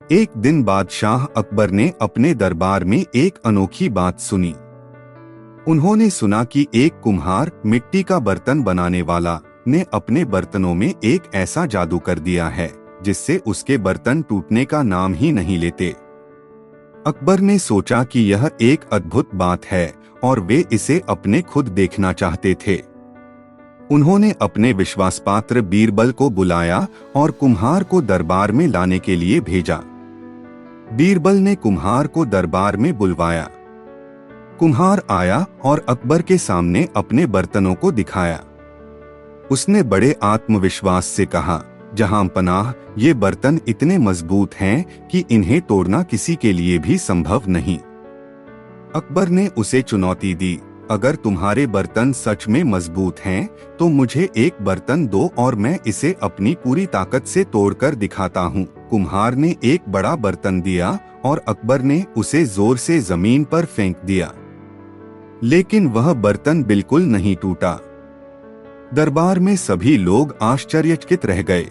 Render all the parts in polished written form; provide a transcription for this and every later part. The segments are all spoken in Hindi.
एक दिन बादशाह अकबर ने अपने दरबार में एक अनोखी बात सुनी। उन्होंने सुना कि एक कुम्हार मिट्टी का बर्तन बनाने वाला ने अपने बर्तनों में एक ऐसा जादू कर दिया है जिससे उसके बर्तन टूटने का नाम ही नहीं लेते। अकबर ने सोचा कि यह एक अद्भुत बात है और वे इसे अपने खुद देखना चाहते थे। उन्होंने अपने विश्वासपात्र बीरबल को बुलाया और कुम्हार को दरबार में लाने के लिए भेजा। बीरबल ने कुम्हार को दरबार में बुलवाया। कुम्हार आया और अकबर के सामने अपने बर्तनों को दिखाया। उसने बड़े आत्मविश्वास से कहा, जहां पनाह, ये बर्तन इतने मजबूत हैं कि इन्हें तोड़ना किसी के लिए भी संभव नहीं। अकबर ने उसे चुनौती दी, अगर तुम्हारे बर्तन सच में मजबूत हैं, तो मुझे एक बर्तन दो और मैं इसे अपनी पूरी ताकत से तोड़कर दिखाता हूँ। कुम्हार ने एक बड़ा बर्तन दिया और अकबर ने उसे जोर से जमीन पर फेंक दिया, लेकिन वह बर्तन बिल्कुल नहीं टूटा। दरबार में सभी लोग आश्चर्यचकित रह गए।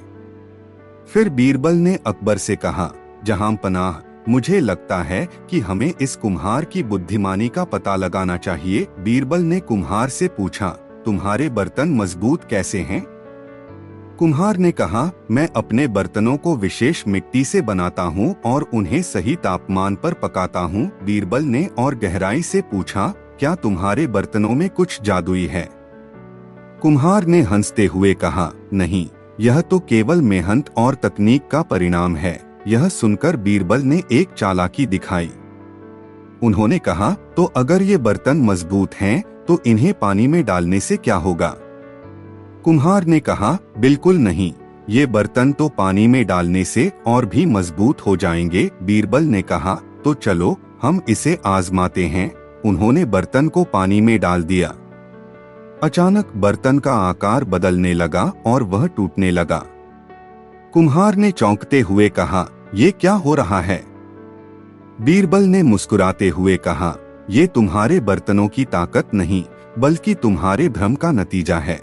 फिर बीरबल ने अकबर से कहा, जहां पनाह, मुझे लगता है कि हमें इस कुम्हार की बुद्धिमानी का पता लगाना चाहिए। बीरबल ने कुम्हार से पूछा, तुम्हारे बर्तन मजबूत कैसे हैं? कुम्हार ने कहा, मैं अपने बर्तनों को विशेष मिट्टी से बनाता हूँ और उन्हें सही तापमान पर पकाता हूँ। बीरबल ने और गहराई से पूछा, क्या तुम्हारे बर्तनों में कुछ जादुई है? कुम्हार ने हंसते हुए कहा, नहीं, यह तो केवल मेहनत और तकनीक का परिणाम है। यह सुनकर बीरबल ने एक चालाकी दिखाई। उन्होंने कहा, तो अगर ये बर्तन मजबूत हैं, तो इन्हें पानी में डालने से क्या होगा? कुम्हार ने कहा, बिल्कुल नहीं, ये बर्तन तो पानी में डालने से और भी मजबूत हो जाएंगे। बीरबल ने कहा, तो चलो हम इसे आजमाते हैं। उन्होंने बर्तन को पानी में डाल दिया। अचानक बर्तन का आकार बदलने लगा और वह टूटने लगा। कुम्हार ने चौंकते हुए कहा, ये क्या हो रहा है? बीरबल ने मुस्कुराते हुए कहा, ये तुम्हारे बर्तनों की ताकत नहीं, बल्कि तुम्हारे भ्रम का नतीजा है।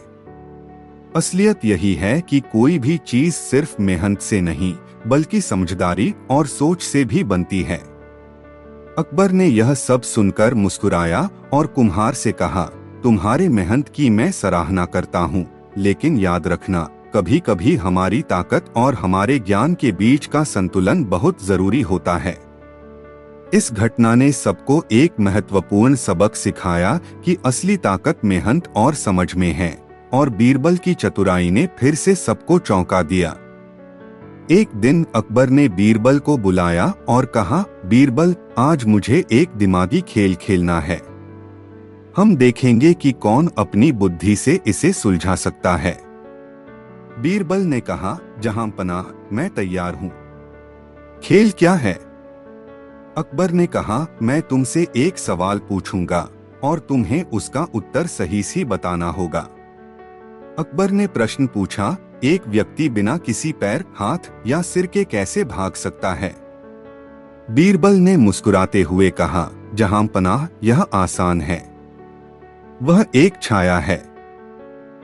असलियत यही है कि कोई भी चीज सिर्फ मेहनत से नहीं, बल्कि समझदारी और सोच से भी बनती है। अकबर ने यह सब सुनकर मुस्कुराया और कुम्हार से कहा, तुम्हारे मेहनत की मैं सराहना करता हूँ, लेकिन याद रखना, कभी कभी हमारी ताकत और हमारे ज्ञान के बीच का संतुलन बहुत जरूरी होता है। इस घटना ने सबको एक महत्वपूर्ण सबक सिखाया कि असली ताकत मेहनत और समझ में है, और बीरबल की चतुराई ने फिर से सबको चौंका दिया। एक दिन अकबर ने बीरबल को बुलाया और कहा, बीरबल, आज मुझे एक दिमागी खेल खेलना है। हम देखेंगे कि कौन अपनी बुद्धि से इसे सुलझा सकता है। बीरबल ने कहा, जहां पनाह, मैं तैयार हूं। खेल क्या है? अकबर ने कहा, मैं तुमसे एक सवाल पूछूंगा और तुम्हें उसका उत्तर सही से बताना होगा। अकबर ने प्रश्न पूछा, एक व्यक्ति बिना किसी पैर, हाथ या सिर के कैसे भाग सकता है? बीरबल ने मुस्कुराते हुए कहा, जहां पनाह, यह आसान है। वह एक छाया है।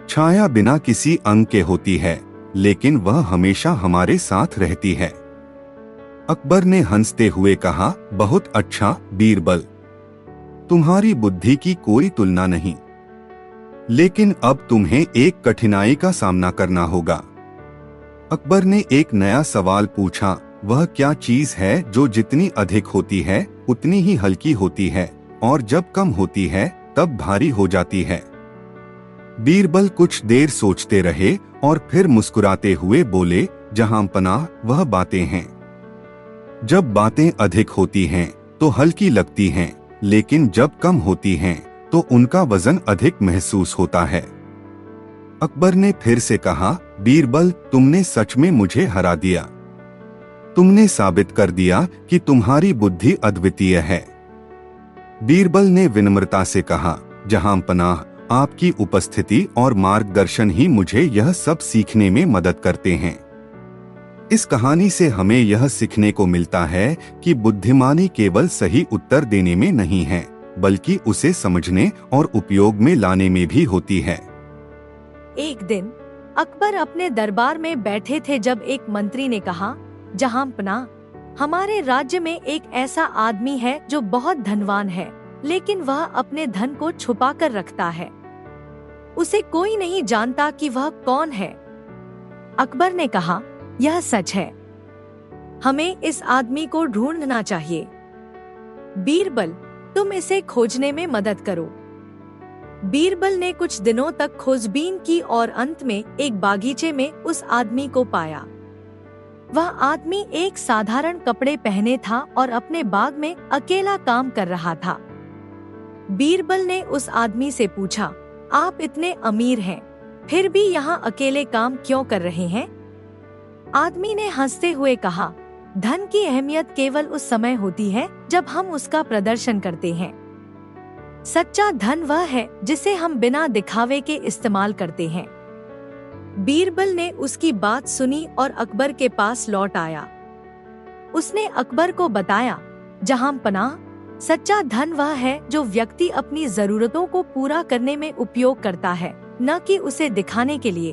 छाया बिना किसी अंग के होती है, लेकिन वह हमेशा हमारे साथ रहती है। अकबर ने हंसते हुए कहा, बहुत अच्छा बीरबल, तुम्हारी बुद्धि की कोई तुलना नहीं, लेकिन अब तुम्हें एक कठिनाई का सामना करना होगा। अकबर ने एक नया सवाल पूछा, वह क्या चीज है जो जितनी अधिक होती है उतनी ही हल्की होती है, और जब कम होती है तब भारी हो जाती है? बीरबल कुछ देर सोचते रहे और फिर मुस्कुराते हुए बोले, जहां पनाह, वह बातें हैं। जब बातें अधिक होती हैं तो हल्की लगती हैं, लेकिन जब कम होती हैं तो उनका वजन अधिक महसूस होता है। अकबर ने फिर से कहा, बीरबल, तुमने सच में मुझे हरा दिया। तुमने साबित कर दिया कि तुम्हारी बुद्धि अद्वितीय है। बीरबल ने विनम्रता से कहा, जहां पनाह, आपकी उपस्थिति और मार्गदर्शन ही मुझे यह सब सीखने में मदद करते हैं। इस कहानी से हमें यह सीखने को मिलता है कि बुद्धिमानी केवल सही उत्तर देने में नहीं है, बल्कि उसे समझने और उपयोग में लाने में भी होती है। एक दिन अकबर अपने दरबार में बैठे थे जब एक मंत्री ने कहा, जहांपना, हमारे राज्य में एक ऐसा आदमी है जो बहुत धनवान है, लेकिन वह अपने धन को छुपा कर रखता है। उसे कोई नहीं जानता कि वह कौन है। अकबर ने कहा, यह सच है। हमें इस आदमी को ढूंढना चाहिए। बीरबल, तुम इसे खोजने में मदद करो। बीरबल ने कुछ दिनों तक खोजबीन की और अंत में एक बागीचे में उस आदमी को पाया। वह आदमी एक साधारण कपड़े पहने था और अपने बाग में अकेला काम कर रहा था। बीरबल ने उस आदमी से पूछा, आप इतने अमीर हैं, फिर भी यहाँ अकेले काम क्यों कर रहे हैं? आदमी ने हंसते हुए कहा, धन की अहमियत केवल उस समय होती है जब हम उसका प्रदर्शन करते हैं। सच्चा धन वह है जिसे हम बिना दिखावे के इस्तेमाल करते हैं। बीरबल ने उसकी बात सुनी और अकबर के पास लौट आया। उसने अकबर को बताया, जहांपनाह, सच्चा धन वह है जो व्यक्ति अपनी जरूरतों को पूरा करने में उपयोग करता है, न कि उसे दिखाने के लिए।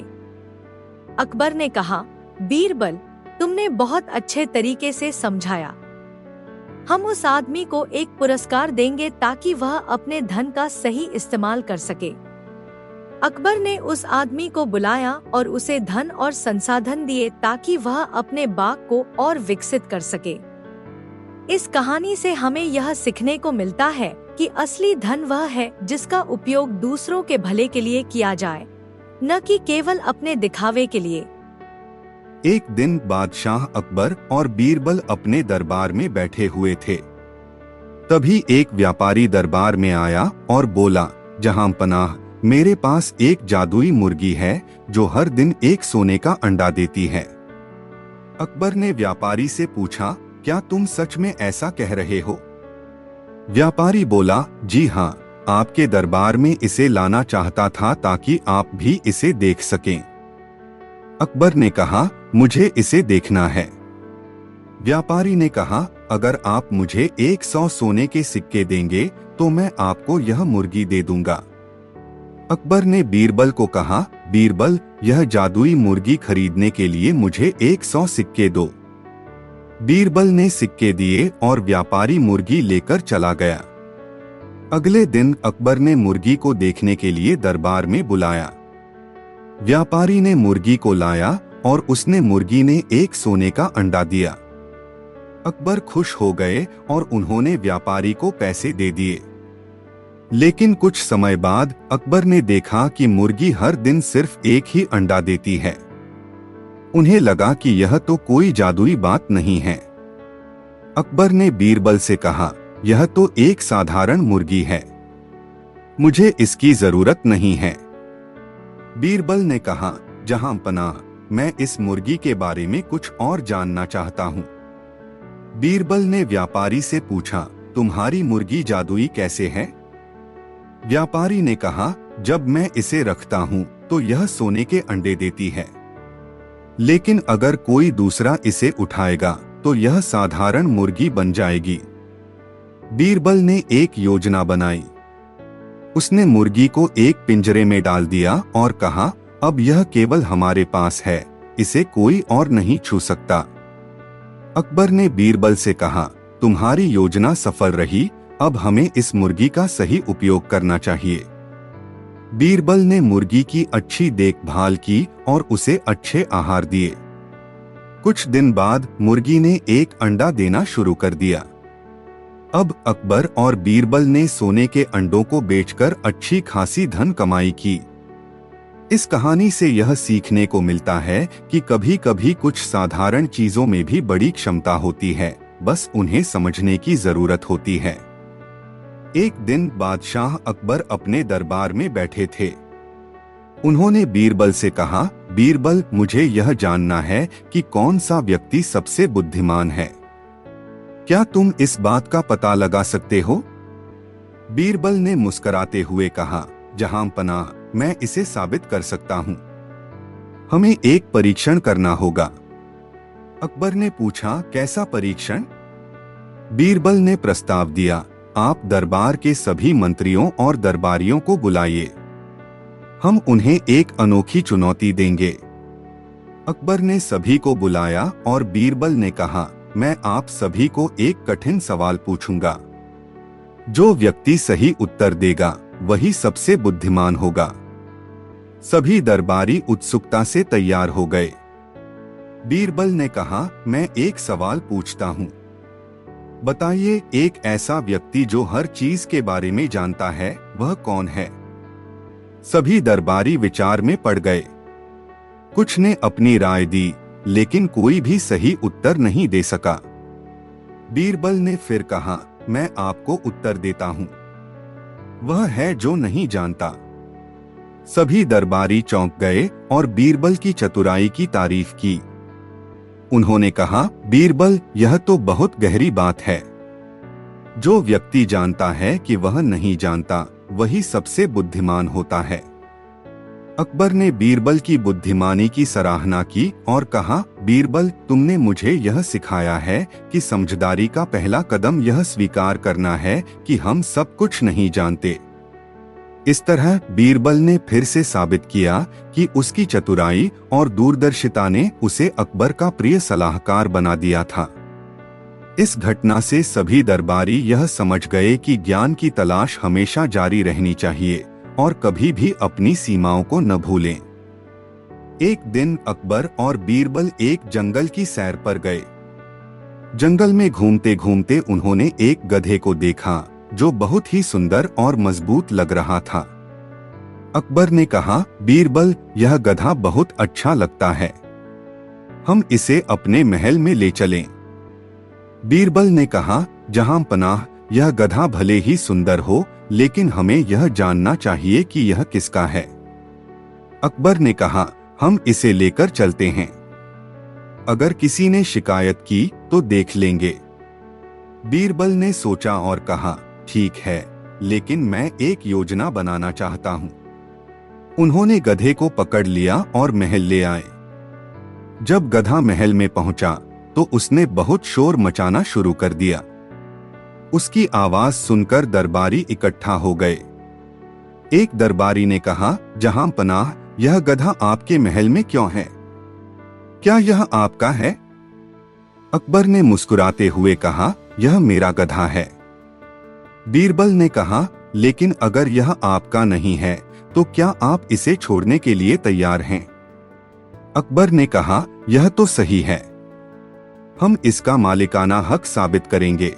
अकबर ने कहा, बीरबल, तुमने बहुत अच्छे तरीके से समझाया। हम उस आदमी को एक पुरस्कार देंगे ताकि वह अपने धन का सही इस्तेमाल कर सके। अकबर ने उस आदमी को बुलाया और उसे धन और संसाधन दिए ताकि वह अपने बाग को और विकसित कर सके। इस कहानी से हमें यह सीखने को मिलता है कि असली धन वह है जिसका उपयोग दूसरों के भले के लिए किया जाए, न कि केवल अपने दिखावे के लिए। एक दिन बादशाह अकबर और बीरबल अपने दरबार में बैठे हुए थे। तभी एक व्यापारी दरबार में आया और बोला, जहांपनाह, मेरे पास एक जादुई मुर्गी है जो हर दिन एक सोने का अंडा देती है। अकबर ने व्यापारी से पूछा, क्या तुम सच में ऐसा कह रहे हो? व्यापारी बोला, जी हाँ, आपके दरबार में इसे लाना चाहता था ताकि आप भी इसे देख सकें। अकबर ने कहा, मुझे इसे देखना है। व्यापारी ने कहा, अगर आप मुझे 100 सोने के सिक्के देंगे तो मैं आपको यह मुर्गी दे दूंगा। अकबर ने बीरबल को कहा, बीरबल, यह जादुई मुर्गी खरीदने के लिए मुझे 100 सिक्के दो। बीरबल ने सिक्के दिए और व्यापारी मुर्गी लेकर चला गया। अगले दिन अकबर ने मुर्गी को देखने के लिए दरबार में बुलाया। व्यापारी ने मुर्गी को लाया और उसने मुर्गी ने एक सोने का अंडा दिया। अकबर खुश हो गए और उन्होंने व्यापारी को पैसे दे दिए। लेकिन कुछ समय बाद अकबर ने देखा कि मुर्गी हर दिन सिर्फ एक ही अंडा देती है। उन्हें लगा कि यह तो कोई जादुई बात नहीं है। अकबर ने बीरबल से कहा, यह तो एक साधारण मुर्गी है, मुझे इसकी जरूरत नहीं है। बीरबल ने कहा, जहांपनाह, मैं इस मुर्गी के बारे में कुछ और जानना चाहता हूँ। बीरबल ने व्यापारी से पूछा, तुम्हारी मुर्गी जादुई कैसे है? व्यापारी ने कहा, जब मैं इसे रखता हूँ तो यह सोने के अंडे देती है, लेकिन अगर कोई दूसरा इसे उठाएगा तो यह साधारण मुर्गी बन जाएगी। बीरबल ने एक योजना बनाई। उसने मुर्गी को एक पिंजरे में डाल दिया और कहा, अब यह केवल हमारे पास है, इसे कोई और नहीं छू सकता। अकबर ने बीरबल से कहा, तुम्हारी योजना सफल रही, अब हमें इस मुर्गी का सही उपयोग करना चाहिए। बीरबल ने मुर्गी की अच्छी देखभाल की और उसे अच्छे आहार दिए। कुछ दिन बाद मुर्गी ने एक अंडा देना शुरू कर दिया। अब अकबर और बीरबल ने सोने के अंडों को बेचकर अच्छी खासी धन कमाई की। इस कहानी से यह सीखने को मिलता है कि कभी कभी कुछ साधारण चीजों में भी बड़ी क्षमता होती है, बस उन्हें समझने की जरूरत होती है। एक दिन बादशाह अकबर अपने दरबार में बैठे थे। उन्होंने बीरबल से कहा, बीरबल, मुझे यह जानना है कि कौन सा व्यक्ति सबसे बुद्धिमान है। क्या तुम इस बात का पता लगा सकते हो? बीरबल ने मुस्कुराते हुए कहा, जहांपनाह, मैं इसे साबित कर सकता हूँ। हमें एक परीक्षण करना होगा। अकबर ने पूछा, कैसा परीक्षण? बीरबल ने प्रस्ताव दिया, आप दरबार के सभी मंत्रियों और दरबारियों को बुलाइए, हम उन्हें एक अनोखी चुनौती देंगे। अकबर ने सभी को बुलाया और बीरबल ने कहा, मैं आप सभी को एक कठिन सवाल पूछूंगा। जो व्यक्ति सही उत्तर देगा वही सबसे बुद्धिमान होगा। सभी दरबारी उत्सुकता से तैयार हो गए। बीरबल ने कहा, मैं एक सवाल पूछता हूँ। बताइए, एक ऐसा व्यक्ति जो हर चीज के बारे में जानता है, वह कौन है? सभी दरबारी विचार में पड़ गए। कुछ ने अपनी राय दी, लेकिन कोई भी सही उत्तर नहीं दे सका। बीरबल ने फिर कहा, मैं आपको उत्तर देता हूँ। वह है जो नहीं जानता। सभी दरबारी चौंक गए और बीरबल की चतुराई की तारीफ की। उन्होंने कहा, बीरबल, यह तो बहुत गहरी बात है। जो व्यक्ति जानता है कि वह नहीं जानता, वही सबसे बुद्धिमान होता है। अकबर ने बीरबल की बुद्धिमानी की सराहना की और कहा, बीरबल, तुमने मुझे यह सिखाया है कि समझदारी का पहला कदम यह स्वीकार करना है कि हम सब कुछ नहीं जानते। इस तरह बीरबल ने फिर से साबित किया कि उसकी चतुराई और दूरदर्शिता ने उसे अकबर का प्रिय सलाहकार बना दिया था। इस घटना से सभी दरबारी यह समझ गए कि ज्ञान की तलाश हमेशा जारी रहनी चाहिए और कभी भी अपनी सीमाओं को न भूलें। एक दिन अकबर और बीरबल एक जंगल की सैर पर गए। जंगल में घूमते घूमते उन्होंने एक गधे को देखा जो बहुत ही सुंदर और मजबूत लग रहा था। अकबर ने कहा, बीरबल, यह गधा बहुत अच्छा लगता है। हम इसे अपने महल में ले चलें। बीरबल ने कहा, जहां पनाह, यह गधा भले ही सुंदर हो, लेकिन हमें यह जानना चाहिए कि यह किसका है। अकबर ने कहा, हम इसे लेकर चलते हैं। अगर किसी ने शिकायत की तो देख लेंगे। बीरबल ने सोचा और कहा, ठीक है, लेकिन मैं एक योजना बनाना चाहता हूं। उन्होंने गधे को पकड़ लिया और महल ले आए। जब गधा महल में पहुंचा तो उसने बहुत शोर मचाना शुरू कर दिया। उसकी आवाज सुनकर दरबारी इकट्ठा हो गए। एक दरबारी ने कहा, जहां पनाह, यह गधा आपके महल में क्यों है? क्या यह आपका है? अकबर ने मुस्कुराते हुए कहा, यह मेरा गधा है। बीरबल ने कहा, लेकिन अगर यह आपका नहीं है तो क्या आप इसे छोड़ने के लिए तैयार हैं? अकबर ने कहा, यह तो सही है। हम इसका मालिकाना हक साबित करेंगे।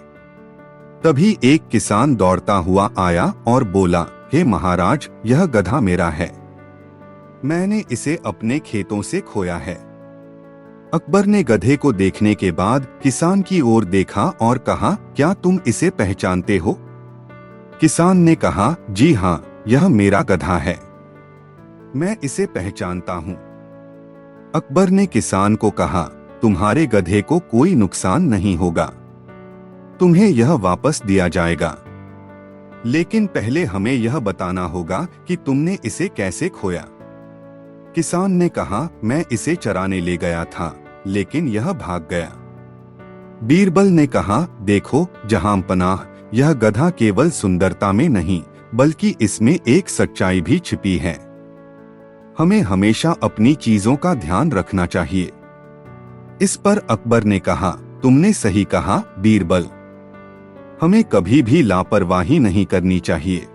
तभी एक किसान दौड़ता हुआ आया और बोला, हे महाराज, यह गधा मेरा है। मैंने इसे अपने खेतों से खोया है। अकबर ने गधे को देखने के बाद किसान की ओर देखा और कहा, क्या तुम इसे पहचानते हो? किसान ने कहा, जी हाँ, यह मेरा गधा है। मैं इसे पहचानता हूँ। अकबर ने किसान को कहा, तुम्हारे गधे को कोई नुकसान नहीं होगा। तुम्हें यह वापस दिया जाएगा। लेकिन पहले हमें यह बताना होगा कि तुमने इसे कैसे खोया। किसान ने कहा, मैं इसे चराने ले गया था, लेकिन यह भाग गया। बीरबल ने कहा, देखो जहां पनाह, यह गधा केवल सुंदरता में नहीं, बल्कि इसमें एक सच्चाई भी छिपी है। हमें हमेशा अपनी चीजों का ध्यान रखना चाहिए। इस पर अकबर ने कहा, तुमने सही कहा बीरबल। हमें कभी भी लापरवाही नहीं करनी चाहिए।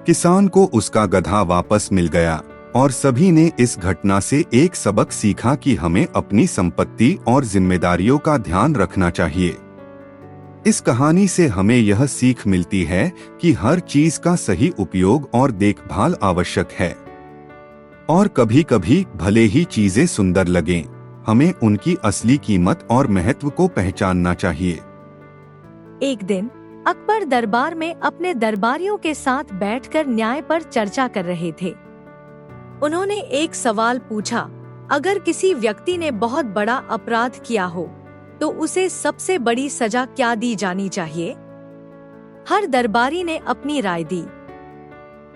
किसान को उसका गधा वापस मिल गया और सभी ने इस घटना से एक सबक सीखा कि हमें अपनी संपत्ति और जिम्मेदारियों का ध्यान रखना चाहिए। इस कहानी से हमें यह सीख मिलती है कि हर चीज का सही उपयोग और देखभाल आवश्यक है। और कभी कभी भले ही चीजें सुंदर लगें, हमें उनकी असली कीमत और महत्व को पहचानना चाहिए। एक दिन अकबर दरबार में अपने दरबारियों के साथ बैठकर न्याय पर चर्चा कर रहे थे। उन्होंने एक सवाल पूछा, अगर किसी व्यक्ति ने बहुत बड़ा अपराध किया हो तो उसे सबसे बड़ी सजा क्या दी जानी चाहिए? हर दरबारी ने अपनी राय दी।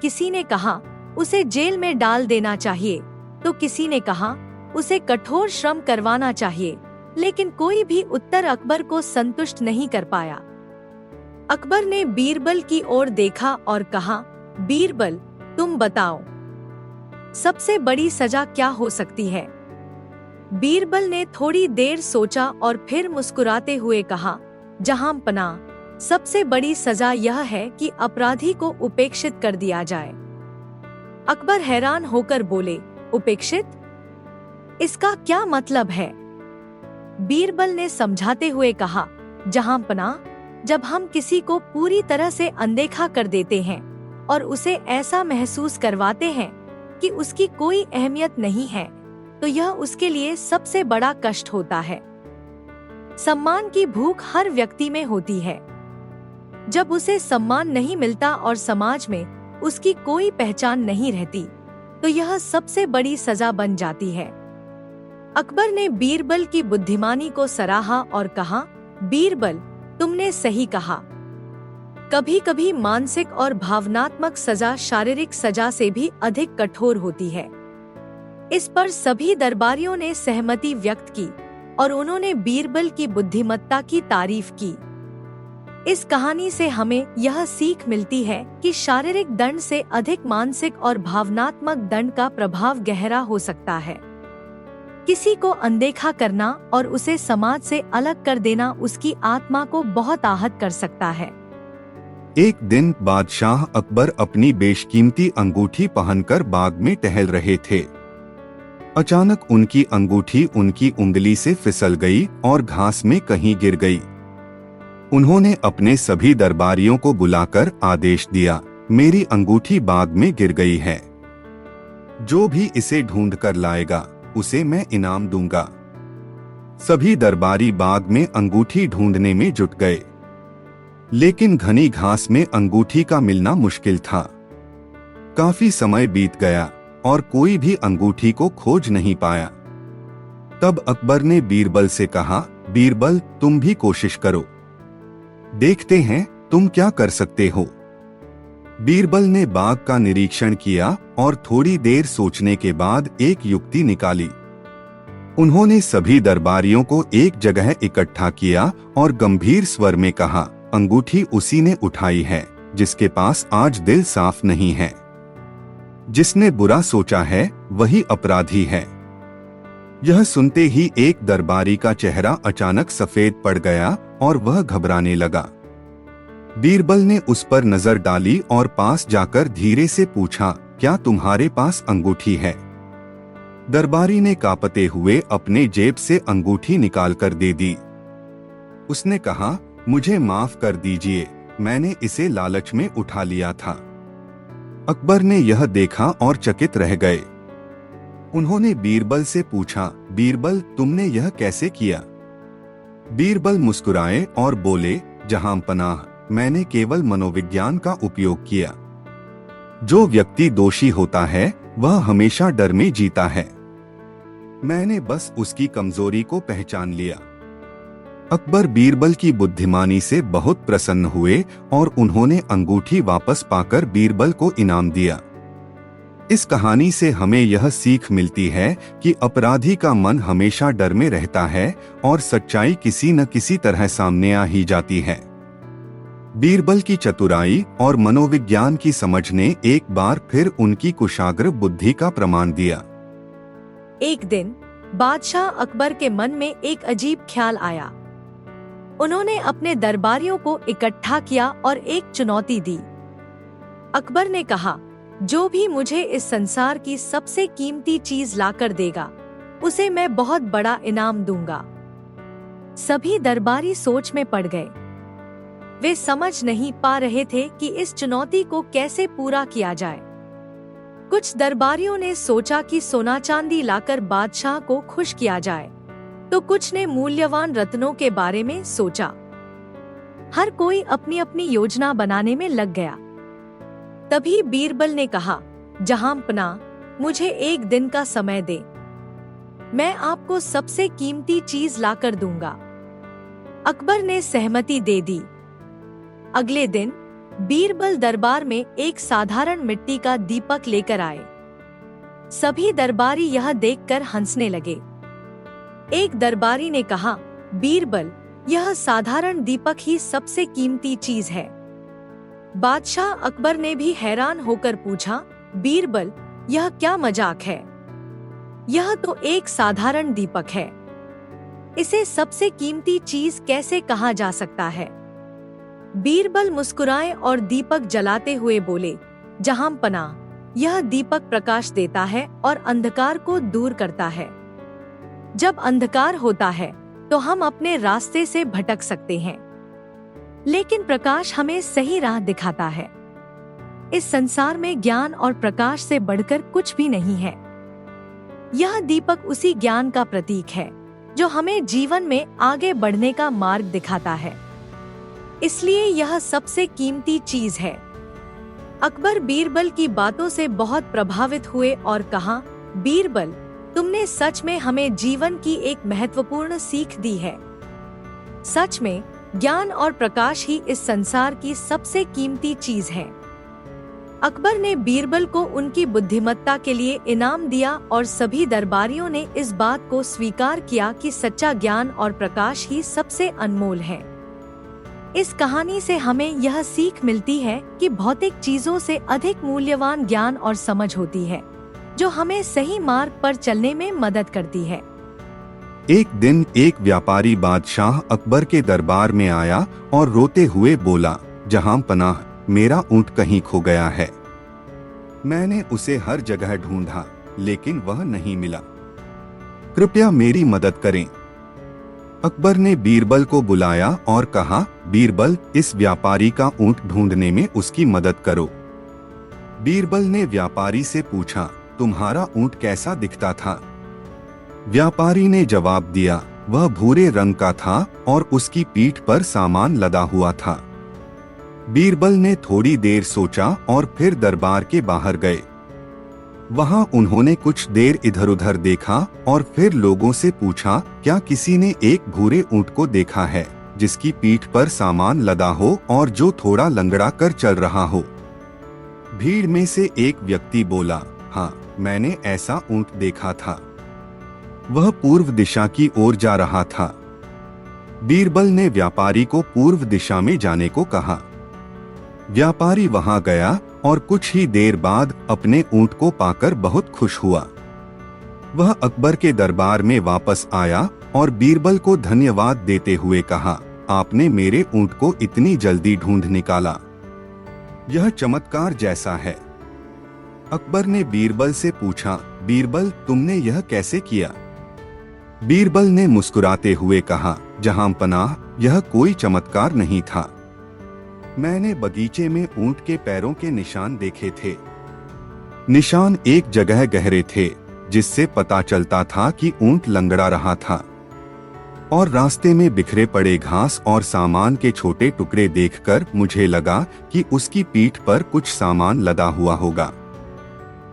किसी ने कहा उसे जेल में डाल देना चाहिए, तो किसी ने कहा उसे कठोर श्रम करवाना चाहिए, लेकिन कोई भी उत्तर अकबर को संतुष्ट नहीं कर पाया। अकबर ने बीरबल की ओर देखा और कहा, बीरबल, तुम बताओ, सबसे बड़ी सजा क्या हो सकती है? बीरबल ने थोड़ी देर सोचा और फिर मुस्कुराते हुए कहा, जहांपना, सबसे बड़ी सजा यह है कि अपराधी को उपेक्षित कर दिया जाए। अकबर हैरान होकर बोले, उपेक्षित? इसका क्या मतलब है? बीरबल ने समझाते हुए कहा, जहांपना, जब हम किसी को पूरी तरह से अनदेखा कर देते हैं और उसे ऐसा महसूस करवाते हैं कि उसकी कोई अहमियत नहीं है, तो यह उसके लिए सबसे बड़ा कष्ट होता है। सम्मान की भूख हर व्यक्ति में होती है। जब उसे सम्मान नहीं मिलता और समाज में उसकी कोई पहचान नहीं रहती, तो यह सबसे बड़ी सजा बन जाती है। अकबर ने बीरबल की बुद्धिमानी को सराहा और कहा, बीरबल, तुमने सही कहा। कभी कभी मानसिक और भावनात्मक सजा शारीरिक सजा से भी अधिक कठोर होती है। इस पर सभी दरबारियों ने सहमति व्यक्त की और उन्होंने बीरबल की बुद्धिमत्ता की तारीफ की। इस कहानी से हमें यह सीख मिलती है कि शारीरिक दंड से अधिक मानसिक और भावनात्मक दंड का प्रभाव गहरा हो सकता है। किसी को अनदेखा करना और उसे समाज से अलग कर देना उसकी आत्मा को बहुत आहत कर सकता है। एक दिन बादशाह अकबर अपनी बेशकीमती अंगूठी पहनकर बाग में टहल रहे थे। अचानक उनकी अंगूठी उनकी उंगली से फिसल गई और घास में कहीं गिर गई। उन्होंने अपने सभी दरबारियों को बुलाकर आदेश दिया, मेरी अंगूठी बाग में गिर गई है। जो भी इसे ढूंढ कर लाएगा उसे मैं इनाम दूंगा। सभी दरबारी बाग में अंगूठी ढूंढने में जुट गए, लेकिन घनी घास में अंगूठी का मिलना मुश्किल था। काफी समय बीत गया और कोई भी अंगूठी को खोज नहीं पाया। तब अकबर ने बीरबल से कहा, बीरबल, तुम भी कोशिश करो, देखते हैं तुम क्या कर सकते हो। बीरबल ने बाग का निरीक्षण किया और थोड़ी देर सोचने के बाद एक युक्ति निकाली। उन्होंने सभी दरबारियों को एक जगह इकट्ठा किया और गंभीर स्वर में कहा, अंगूठी उसी ने उठाई है जिसके पास आज दिल साफ नहीं है। जिसने बुरा सोचा है वही अपराधी है। यह सुनते ही एक दरबारी का चेहरा अचानक सफेद पड़ गया और वह घबराने लगा। बीरबल ने उस पर नजर डाली और पास जाकर धीरे से पूछा, क्या तुम्हारे पास अंगूठी है? दरबारी ने कांपते हुए अपने जेब से अंगूठी निकालकर दे दी। उसने कहा, मुझे माफ कर दीजिए, मैंने इसे लालच में उठा लिया था। अकबर ने यह देखा और चकित रह गए। उन्होंने बीरबल से पूछा, बीरबल, तुमने यह कैसे किया? बीरबल मुस्कुराए और बोले, जहांपनाह, मैंने केवल मनोविज्ञान का उपयोग किया। जो व्यक्ति दोषी होता है वह हमेशा डर में जीता है। मैंने बस उसकी कमजोरी को पहचान लिया। अकबर बीरबल की बुद्धिमानी से बहुत प्रसन्न हुए और उन्होंने अंगूठी वापस पाकर बीरबल को इनाम दिया। इस कहानी से हमें यह सीख मिलती है कि अपराधी का मन हमेशा डर में रहता है और सच्चाई किसी न किसी तरह सामने आ ही जाती है। बीरबल की चतुराई और मनोविज्ञान की समझ ने एक बार फिर उनकी कुशाग्र बुद्धि का प्रमाण दिया। एक दिन बादशाह अकबर के मन में एक अजीब ख्याल आया। उन्होंने अपने दरबारियों को इकट्ठा किया और एक चुनौती दी। अकबर ने कहा, जो भी मुझे इस संसार की सबसे कीमती चीज लाकर देगा उसे मैं बहुत बड़ा इनाम दूंगा। सभी दरबारी सोच में पड़ गए। वे समझ नहीं पा रहे थे कि इस चुनौती को कैसे पूरा किया जाए। कुछ दरबारियों ने सोचा कि सोना चांदी लाकर बादशाह को खुश किया जाए, तो कुछ ने मूल्यवान रत्नों के बारे में सोचा। हर कोई अपनी अपनी योजना बनाने में लग गया। तभी बीरबल ने कहा, जहांपना, मुझे एक दिन का समय दे, मैं आपको सबसे कीमती चीज लाकर दूंगा। अकबर ने सहमति दे दी। अगले दिन बीरबल दरबार में एक साधारण मिट्टी का दीपक लेकर आए। सभी दरबारी यह देखकर हंसने लगे। एक दरबारी ने कहा, बीरबल, यह साधारण दीपक ही सबसे कीमती चीज है। बादशाह अकबर ने भी हैरान होकर पूछा, बीरबल, यह क्या मजाक है? यह तो एक साधारण दीपक है, इसे सबसे कीमती चीज कैसे कहा जा सकता है? बीरबल मुस्कुराए और दीपक जलाते हुए बोले, जहांपनाह, यह दीपक प्रकाश देता है और अंधकार को दूर करता है। जब अंधकार होता है तो हम अपने रास्ते से भटक सकते हैं, लेकिन प्रकाश हमें सही राह दिखाता है। इस संसार में ज्ञान और प्रकाश से बढ़कर कुछ भी नहीं है। यह दीपक उसी ज्ञान का प्रतीक है जो हमें जीवन में आगे बढ़ने का मार्ग दिखाता है, इसलिए यह सबसे कीमती चीज है। अकबर बीरबल की बातों से बहुत प्रभावित हुए और कहा, बीरबल, तुमने सच में हमें जीवन की एक महत्वपूर्ण सीख दी है। सच में ज्ञान और प्रकाश ही इस संसार की सबसे कीमती चीज है। अकबर ने बीरबल को उनकी बुद्धिमत्ता के लिए इनाम दिया और सभी दरबारियों ने इस बात को स्वीकार किया कि सच्चा ज्ञान और प्रकाश ही सबसे अनमोल है। इस कहानी से हमें यह सीख मिलती है कि भौतिक चीजों से अधिक मूल्यवान ज्ञान और समझ होती है, जो हमें सही मार्ग पर चलने में मदद करती है। एक दिन एक व्यापारी बादशाह अकबर के दरबार में आया और रोते हुए बोला, जहांपनाह, मेरा ऊंट कहीं खो गया है। मैंने उसे हर जगह ढूंढा, लेकिन वह नहीं मिला। कृपया मेरी मदद करें। अकबर ने बीरबल को बुलाया और कहा, बीरबल, इस व्यापारी का ऊंट ढूंढने में उसकी मदद करो। बीरबल ने व्यापारी से पूछा, तुम्हारा ऊंट कैसा दिखता था? व्यापारी ने जवाब दिया, वह भूरे रंग का था और उसकी पीठ पर सामान लदा हुआ था। बीरबल ने थोड़ी देर सोचा और फिर दरबार के बाहर गए। वहां उन्होंने कुछ देर इधर उधर देखा और फिर लोगों से पूछा, क्या किसी ने एक भूरे ऊंट को देखा है जिसकी पीठ पर सामान लदा हो और जो थोड़ा लंगड़ा कर चल रहा हो? भीड़ में से एक व्यक्ति बोला, हाँ, मैंने ऐसा ऊंट देखा था। वह पूर्व दिशा की ओर जा रहा था। बीरबल ने व्यापारी को पूर्व दिशा में जाने को कहा। व्यापारी वहां गया और कुछ ही देर बाद अपने ऊंट को पाकर बहुत खुश हुआ। वह अकबर के दरबार में वापस आया और बीरबल को धन्यवाद देते हुए कहा, आपने मेरे ऊंट को इतनी जल्दी ढूंढ निकाला। यह चमत्कार जैसा है। अकबर ने बीरबल से पूछा, बीरबल, तुमने यह कैसे किया? बीरबल ने मुस्कुराते हुए कहा, जहांपनाह, यह कोई चमत्कार नहीं था। मैंने बगीचे में ऊंट के पैरों के निशान देखे थे। निशान एक जगह गहरे थे, जिससे पता चलता था कि ऊंट लंगड़ा रहा था, और रास्ते में बिखरे पड़े घास और सामान के छोटे टुकड़े देखकर मुझे लगा कि उसकी पीठ पर कुछ सामान लदा हुआ होगा।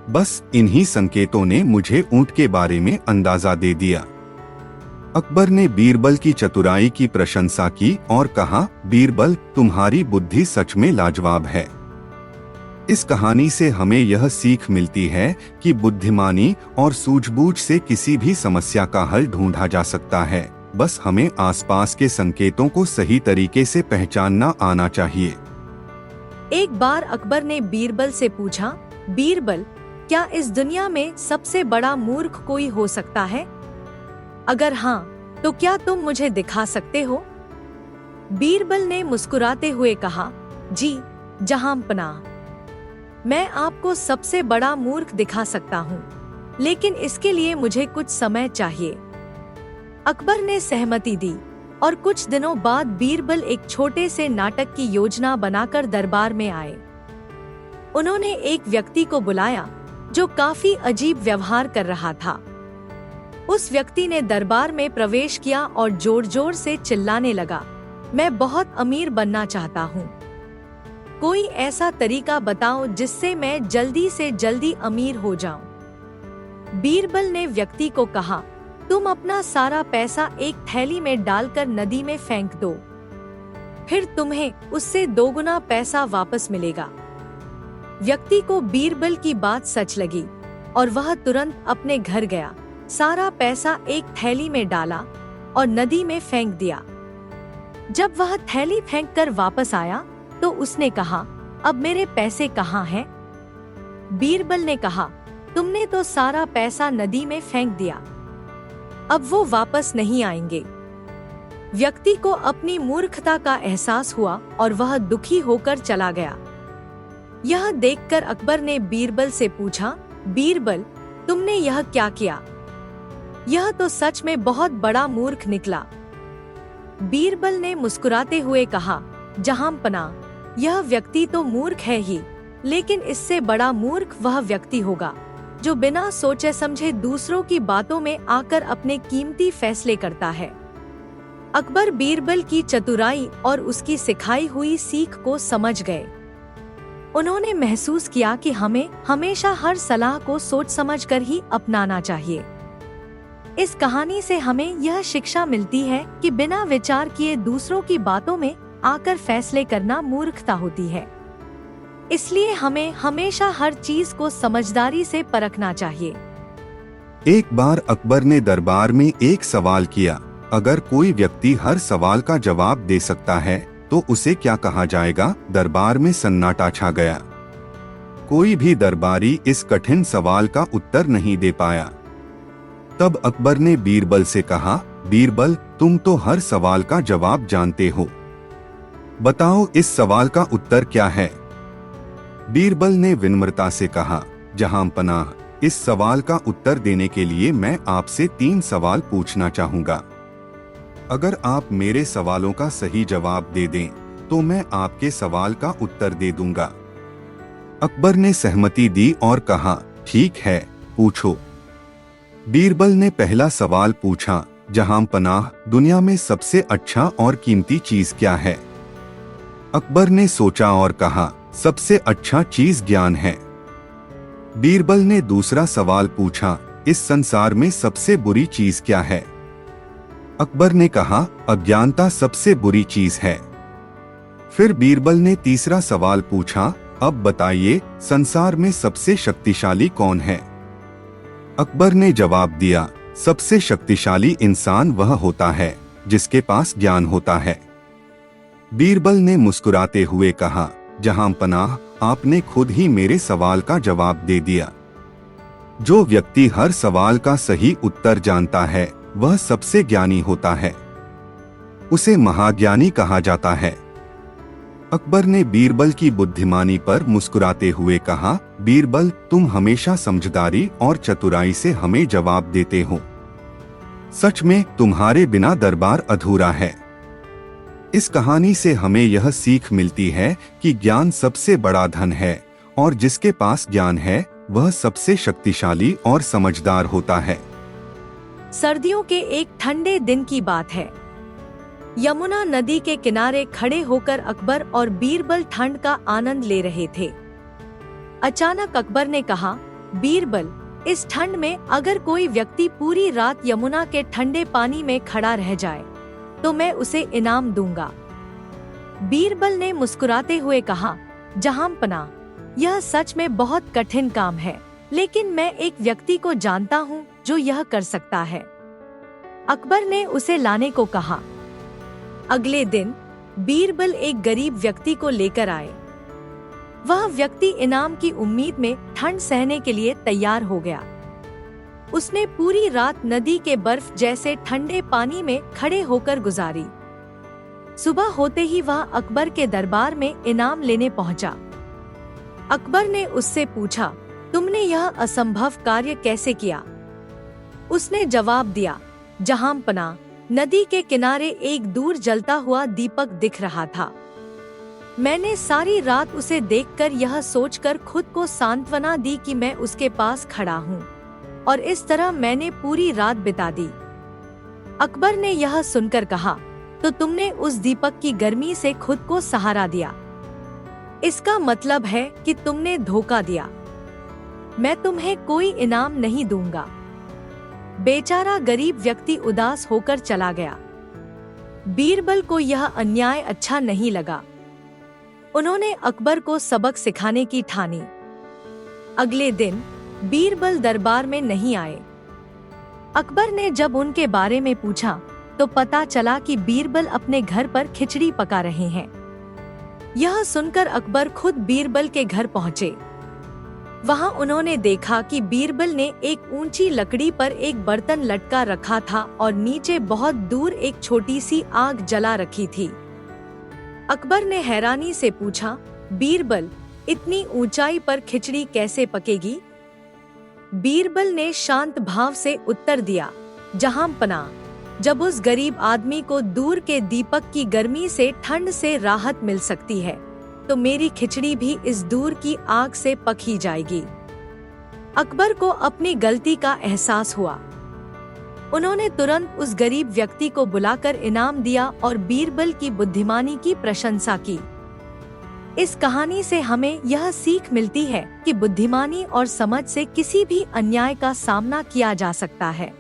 बस इन्हीं संकेतों ने मुझे ऊंट के बारे में अंदाजा दे दिया। अकबर ने बीरबल की चतुराई की प्रशंसा की और कहा, बीरबल, तुम्हारी बुद्धि सच में लाजवाब है। इस कहानी से हमें यह सीख मिलती है कि बुद्धिमानी और सूझबूझ से किसी भी समस्या का हल ढूंढा जा सकता है। बस हमें आसपास के संकेतों को सही तरीके से पहचानना आना चाहिए। एक बार अकबर ने बीरबल से पूछा, बीरबल, क्या इस दुनिया में सबसे बड़ा मूर्ख कोई हो सकता है? अगर हाँ, तो क्या तुम मुझे दिखा सकते हो? बीरबल ने मुस्कुराते हुए कहा, जी जहांपनाह, मैं आपको सबसे बड़ा मूर्ख दिखा सकता हूँ, लेकिन इसके लिए मुझे कुछ समय चाहिए। अकबर ने सहमति दी और कुछ दिनों बाद बीरबल एक छोटे से नाटक की योजना बनाकर दरबार में आए। उन्होंने एक व्यक्ति को बुलाया जो काफी अजीब व्यवहार कर रहा था। उस व्यक्ति ने दरबार में प्रवेश किया और जोर जोर से चिल्लाने लगा, मैं बहुत अमीर बनना चाहता हूँ। कोई ऐसा तरीका बताओ जिससे मैं जल्दी से जल्दी अमीर हो जाऊं। बीरबल ने व्यक्ति को कहा, तुम अपना सारा पैसा एक थैली में डालकर नदी में फेंक दो, फिर तुम्हें उससे दोगुना पैसा वापस मिलेगा। व्यक्ति को बीरबल की बात सच लगी और वह तुरंत अपने घर गया, सारा पैसा एक थैली में डाला और नदी में फेंक दिया। जब वह थैली फेंककर वापस आया तो उसने कहा, अब मेरे पैसे कहाँ हैं? बीरबल ने कहा, तुमने तो सारा पैसा नदी में फेंक दिया, अब वो वापस नहीं आएंगे। व्यक्ति को अपनी मूर्खता का एहसास हुआ और वह दुखी होकर चला गया। यह देखकर अकबर ने बीरबल से पूछा, बीरबल, तुमने यह क्या किया? यह तो सच में बहुत बड़ा मूर्ख निकला। बीरबल ने मुस्कुराते हुए कहा, जहांपना, यह व्यक्ति तो मूर्ख है ही, लेकिन इससे बड़ा मूर्ख वह व्यक्ति होगा जो बिना सोचे समझे दूसरों की बातों में आकर अपने कीमती फैसले करता है। अकबर बीरबल की चतुराई और उसकी सिखाई हुई सीख को समझ गए। उन्होंने महसूस किया कि हमें हमेशा हर सलाह को सोच समझकर ही अपनाना चाहिए। इस कहानी से हमें यह शिक्षा मिलती है कि बिना विचार किए दूसरों की बातों में आकर फैसले करना मूर्खता होती है। इसलिए हमें हमेशा हर चीज को समझदारी से परखना चाहिए। एक बार अकबर ने दरबार में एक सवाल किया, अगर कोई व्यक्ति हर सवाल का जवाब दे सकता है तो उसे क्या कहा जाएगा? दरबार में सन्नाटा छा गया। कोई भी दरबारी इस कठिन सवाल का उत्तर नहीं दे पाया। तब अकबर ने बीरबल से कहा, बीरबल, तुम तो हर सवाल का जवाब जानते हो, बताओ इस सवाल का उत्तर क्या है? बीरबल ने विनम्रता से कहा, जहांपनाह, इस सवाल का उत्तर देने के लिए मैं आपसे 3 सवाल पूछना चाहूंगा। अगर आप मेरे सवालों का सही जवाब दे दें तो मैं आपके सवाल का उत्तर दे दूंगा। अकबर ने सहमति दी और कहा, ठीक है, पूछो। बीरबल ने पहला सवाल पूछा, जहांपनाह, दुनिया में सबसे अच्छा और कीमती चीज क्या है? अकबर ने सोचा और कहा, सबसे अच्छा चीज ज्ञान है। बीरबल ने दूसरा सवाल पूछा, इस संसार में सबसे बुरी चीज क्या है? अकबर ने कहा, अज्ञानता सबसे बुरी चीज है। फिर बीरबल ने तीसरा सवाल पूछा, अब बताइए, संसार में सबसे शक्तिशाली कौन है? अकबर ने जवाब दिया, सबसे शक्तिशाली इंसान वह होता है जिसके पास ज्ञान होता है। बीरबल ने मुस्कुराते हुए कहा, जहांपनाह, आपने खुद ही मेरे सवाल का जवाब दे दिया। जो व्यक्ति हर सवाल का सही उत्तर जानता है वह सबसे ज्ञानी होता है, उसे महाज्ञानी कहा जाता है। अकबर ने बीरबल की बुद्धिमानी पर मुस्कुराते हुए कहा, बीरबल, तुम हमेशा समझदारी और चतुराई से हमें जवाब देते हो। सच में तुम्हारे बिना दरबार अधूरा है। इस कहानी से हमें यह सीख मिलती है कि ज्ञान सबसे बड़ा धन है और जिसके पास ज्ञान है वह सबसे शक्तिशाली और समझदार होता है। सर्दियों के एक ठंडे दिन की बात है। यमुना नदी के किनारे खड़े होकर अकबर और बीरबल ठंड का आनंद ले रहे थे। अचानक अकबर ने कहा, बीरबल, इस ठंड में अगर कोई व्यक्ति पूरी रात यमुना के ठंडे पानी में खड़ा रह जाए तो मैं उसे इनाम दूंगा। बीरबल ने मुस्कुराते हुए कहा, जहांपना, यह सच में बहुत कठिन काम है, लेकिन मैं एक व्यक्ति को जानता हूँ जो यह कर सकता है। अकबर ने उसे लाने को कहा। अगले दिन बीरबल एक गरीब व्यक्ति को लेकर आए। वह व्यक्ति इनाम की उम्मीद में ठंड सहने के लिए तैयार हो गया। उसने पूरी रात नदी के बर्फ जैसे ठंडे पानी में खड़े होकर गुजारी। सुबह होते ही वह अकबर के दरबार में इनाम लेने पहुंचा। अकबर ने उससे पूछा, तुमने यह असंभव कार्य कैसे किया? उसने जवाब दिया, जहांपना, नदी के किनारे एक दूर जलता हुआ दीपक दिख रहा था। मैंने सारी रात उसे देखकर यह सोचकर खुद को सांत्वना दी कि मैं उसके पास खड़ा हूँ, और इस तरह मैंने पूरी रात बिता दी। अकबर ने यह सुनकर कहा, तो तुमने उस दीपक की गर्मी से खुद को सहारा दिया। इसका मतलब है कि तुमने धोखा दिया। मैं तुम्हें कोई इनाम नहीं दूंगा। बेचारा गरीब व्यक्ति उदास होकर चला गया। बीरबल को यह अन्याय अच्छा नहीं लगा। उन्होंने अकबर को सबक सिखाने की ठानी। अगले दिन बीरबल दरबार में नहीं आए। अकबर ने जब उनके बारे में पूछा तो पता चला कि बीरबल अपने घर पर खिचड़ी पका रहे हैं। यह सुनकर अकबर खुद बीरबल के घर पहुंचे। वहाँ उन्होंने देखा कि बीरबल ने एक ऊंची लकड़ी पर एक बर्तन लटका रखा था और नीचे बहुत दूर एक छोटी सी आग जला रखी थी। अकबर ने हैरानी से पूछा, बीरबल, इतनी ऊंचाई पर खिचड़ी कैसे पकेगी? बीरबल ने शांत भाव से उत्तर दिया, जहां पनाह, जब उस गरीब आदमी को दूर के दीपक की गर्मी से ठंड से राहत मिल सकती है, तो मेरी खिचड़ी भी इस दूर की आग से पक ही जाएगी। अकबर को अपनी गलती का एहसास हुआ। उन्होंने तुरंत उस गरीब व्यक्ति को बुलाकर इनाम दिया और बीरबल की बुद्धिमानी की प्रशंसा की। इस कहानी से हमें यह सीख मिलती है कि बुद्धिमानी और समझ से किसी भी अन्याय का सामना किया जा सकता है।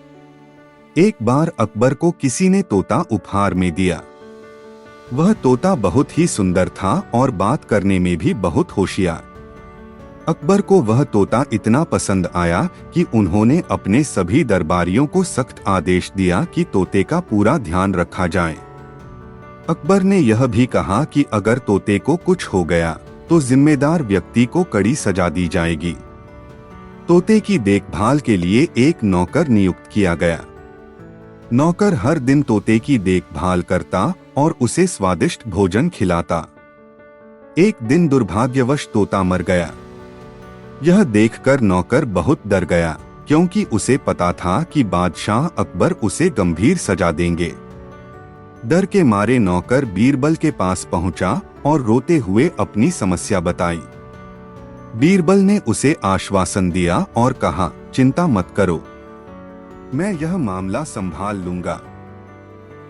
एक बार अकबर को किसी ने तोता उपहार में दिया। वह तोता बहुत ही सुंदर था और बात करने में भी बहुत होशियार। अकबर को वह तोता इतना पसंद आया कि उन्होंने अपने सभी दरबारियों को सख्त आदेश दिया कि तोते का पूरा ध्यान रखा जाए। अकबर ने यह भी कहा कि अगर तोते को कुछ हो गया तो जिम्मेदार व्यक्ति को कड़ी सजा दी जाएगी। तोते की देखभाल के लिए एक नौकर नियुक्त किया गया। नौकर हर दिन तोते की देखभाल करता और उसे स्वादिष्ट भोजन खिलाता। एक दिन दुर्भाग्यवश तोता मर गया। यह देखकर नौकर बहुत डर गया, क्योंकि उसे पता था कि बादशाह अकबर उसे गंभीर सजा देंगे। डर के मारे नौकर बीरबल के पास पहुंचा और रोते हुए अपनी समस्या बताई। बीरबल ने उसे आश्वासन दिया और कहा, चिंता मत करो, मैं यह मामला संभाल लूंगा।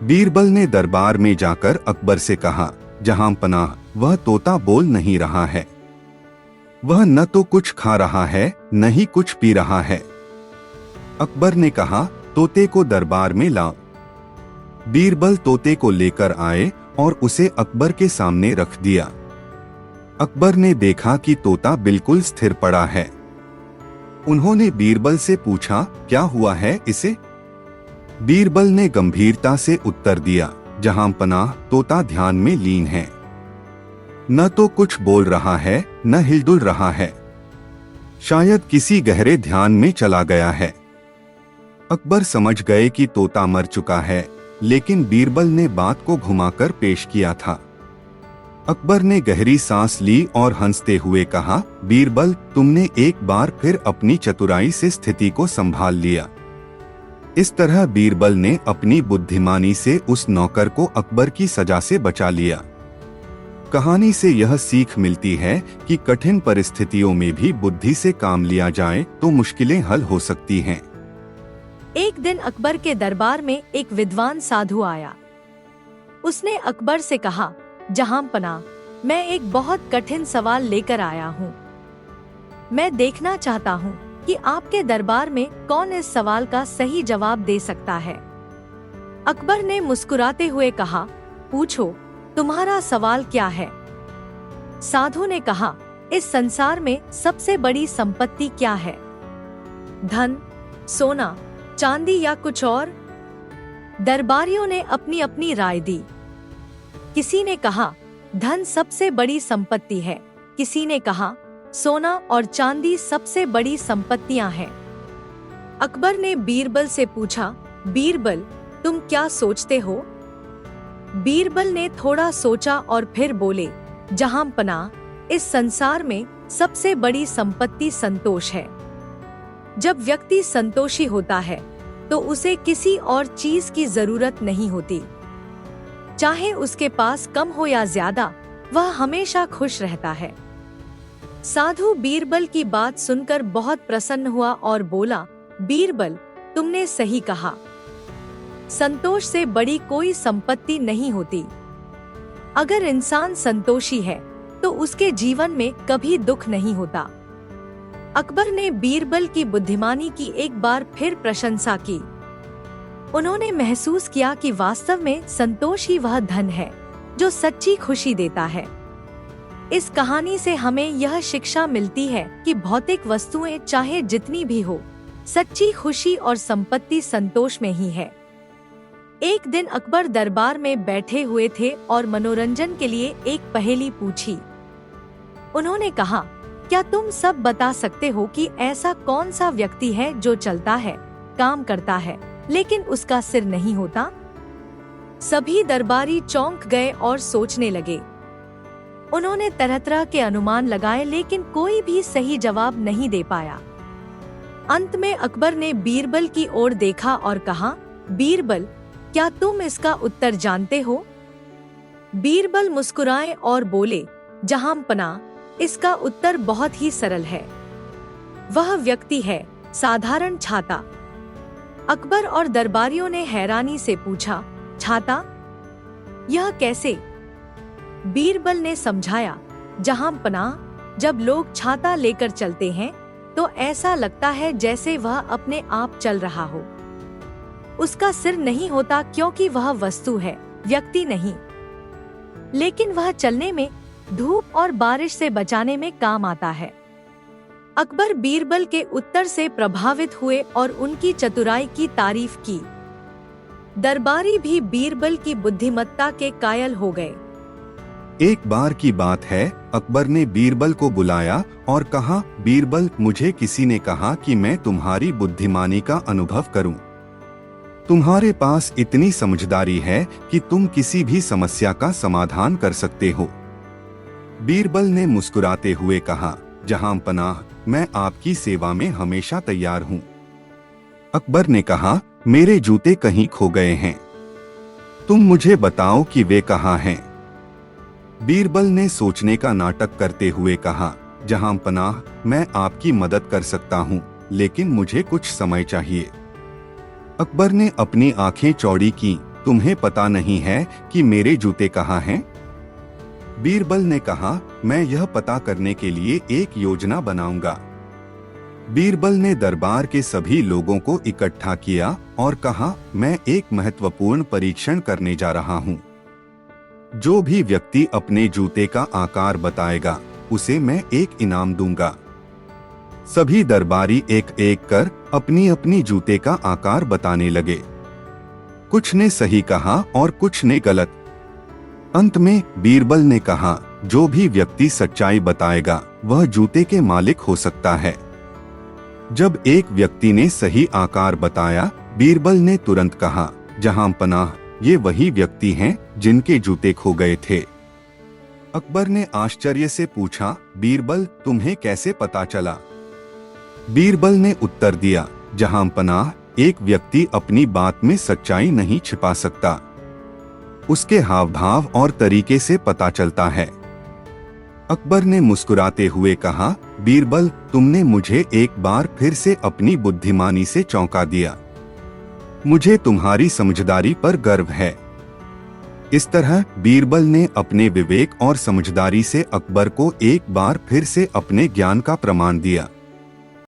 बीरबल ने दरबार में जाकर अकबर से कहा, जहां पनाह, वह तोता बोल नहीं रहा है। वह न तो कुछ खा रहा है, न ही कुछ पी रहा है। अकबर ने कहा, तोते को दरबार में लाओ। बीरबल तोते को लेकर आए और उसे अकबर के सामने रख दिया। अकबर ने देखा कि तोता बिल्कुल स्थिर पड़ा है। उन्होंने बीरबल से पूछा, क्या हुआ है इसे? बीरबल ने गंभीरता से उत्तर दिया, जहां पनाह, तोता ध्यान में लीन है। न तो कुछ बोल रहा है, न हिलडुल रहा है। शायद किसी गहरे ध्यान में चला गया है। अकबर समझ गए कि तोता मर चुका है, लेकिन बीरबल ने बात को घुमाकर पेश किया था। अकबर ने गहरी सांस ली और हंसते हुए कहा, बीरबल, तुमने एक बार फिर अपनी चतुराई से स्थिति को संभाल लिया। इस तरह बीरबल ने अपनी बुद्धिमानी से उस नौकर को अकबर की सजा से बचा लिया। कहानी से यह सीख मिलती है कि कठिन परिस्थितियों में भी बुद्धि से काम लिया जाए तो मुश्किलें हल हो सकती हैं। एक दिन अकबर के दरबार में एक विद्वान साधु आया। उसने अकबर से कहा, जहां पनाह, मैं एक बहुत कठिन सवाल लेकर आया हूँ। मैं देखना चाहता हूँ कि आपके दरबार में कौन इस सवाल का सही जवाब दे सकता है। अकबर ने मुस्कुराते हुए कहा, पूछो, तुम्हारा सवाल क्या है? साधु ने कहा, इस संसार में सबसे बड़ी संपत्ति क्या है? धन, सोना, चांदी या कुछ और? दरबारियों ने अपनी अपनी राय दी। किसी ने कहा, धन सबसे बड़ी संपत्ति है। किसी ने कहा, सोना और चांदी सबसे बड़ी संपत्तियां हैं। अकबर ने बीरबल से पूछा, बीरबल, तुम क्या सोचते हो? बीरबल ने थोड़ा सोचा और फिर बोले, जहां पनाह, इस संसार में सबसे बड़ी संपत्ति संतोष है। जब व्यक्ति संतोषी होता है तो उसे किसी और चीज की जरूरत नहीं होती। चाहे उसके पास कम हो या ज्यादा, वह हमेशा खुश रहता है। साधु बीरबल की बात सुनकर बहुत प्रसन्न हुआ और बोला, बीरबल, तुमने सही कहा। संतोष से बड़ी कोई संपत्ति नहीं होती। अगर इंसान संतोषी है तो उसके जीवन में कभी दुख नहीं होता। अकबर ने बीरबल की बुद्धिमानी की एक बार फिर प्रशंसा की। उन्होंने महसूस किया कि वास्तव में संतोष ही वह धन है जो सच्ची खुशी देता है। इस कहानी से हमें यह शिक्षा मिलती है कि भौतिक वस्तुएं चाहे जितनी भी हो, सच्ची खुशी और संपत्ति संतोष में ही है। एक दिन अकबर दरबार में बैठे हुए थे और मनोरंजन के लिए एक पहेली पूछी। उन्होंने कहा, क्या तुम सब बता सकते हो कि ऐसा कौन सा व्यक्ति है जो चलता है, काम करता है, लेकिन उसका सिर नहीं होता? सभी दरबारी चौंक गए और सोचने लगे। उन्होंने तरह तरह के अनुमान लगाए, लेकिन कोई भी सही जवाब नहीं दे पाया। अंत में अकबर ने बीरबल की ओर देखा और कहा, बीरबल, क्या तुम इसका उत्तर जानते हो? बीरबल मुस्कुराए और बोले, जहांपनाह, इसका उत्तर बहुत ही सरल है। वह व्यक्ति है साधारण छाता। अकबर और दरबारियों ने हैरानी से पूछा, छाता? यह कैसे? बीरबल ने समझाया, जहांपनाह, जब लोग छाता लेकर चलते हैं तो ऐसा लगता है जैसे वह अपने आप चल रहा हो। उसका सिर नहीं होता क्योंकि वह वस्तु है, व्यक्ति नहीं। लेकिन वह चलने में, धूप और बारिश से बचाने में काम आता है। अकबर बीरबल के उत्तर से प्रभावित हुए और उनकी चतुराई की तारीफ की। दरबारी भी बीरबल की बुद्धिमत्ता के कायल हो गए। एक बार की बात है, अकबर ने बीरबल को बुलाया और कहा, बीरबल, मुझे किसी ने कहा कि मैं तुम्हारी बुद्धिमानी का अनुभव करूं। तुम्हारे पास इतनी समझदारी है कि तुम किसी भी समस्या का समाधान कर सकते हो। बीरबल ने मुस्कुराते हुए कहा, जहांपनाह, मैं आपकी सेवा में हमेशा तैयार हूं। अकबर ने कहा, मेरे जूते कहीं खो गए हैं, तुम मुझे बताओ कि वे कहाँ हैं। बीरबल ने सोचने का नाटक करते हुए कहा, जहांपनाह, मैं आपकी मदद कर सकता हूं, लेकिन मुझे कुछ समय चाहिए। अकबर ने अपनी आंखें चौड़ी की, तुम्हें पता नहीं है कि मेरे जूते कहाँ हैं? बीरबल ने कहा, मैं यह पता करने के लिए एक योजना बनाऊंगा। बीरबल ने दरबार के सभी लोगों को इकट्ठा किया और कहा, मैं एक महत्वपूर्ण परीक्षण करने जा रहा हूं। जो भी व्यक्ति अपने जूते का आकार बताएगा, उसे मैं एक इनाम दूंगा। सभी दरबारी एक एक कर अपनी अपनी जूते का आकार बताने लगे। कुछ ने सही कहा और कुछ ने गलत। अंत में बीरबल ने कहा, जो भी व्यक्ति सच्चाई बताएगा वह जूते के मालिक हो सकता है। जब एक व्यक्ति ने सही आकार बताया, बीरबल ने तुरंत कहा, जहांपनाह, ये वही व्यक्ति हैं जिनके जूते खो गए थे। अकबर ने आश्चर्य से पूछा, बीरबल, तुम्हें कैसे पता चला? बीरबल ने उत्तर दिया, जहांपनाह, एक व्यक्ति अपनी बात में सच्चाई नहीं छिपा सकता, उसके हाव भाव और तरीके से पता चलता है। अकबर ने मुस्कुराते हुए कहा, बीरबल, तुमने मुझे एक बार फिर से अपनी बुद्धिमानी से चौंका दिया। मुझे तुम्हारी समझदारी पर गर्व है। इस तरह बीरबल ने अपने विवेक और समझदारी से अकबर को एक बार फिर से अपने ज्ञान का प्रमाण दिया।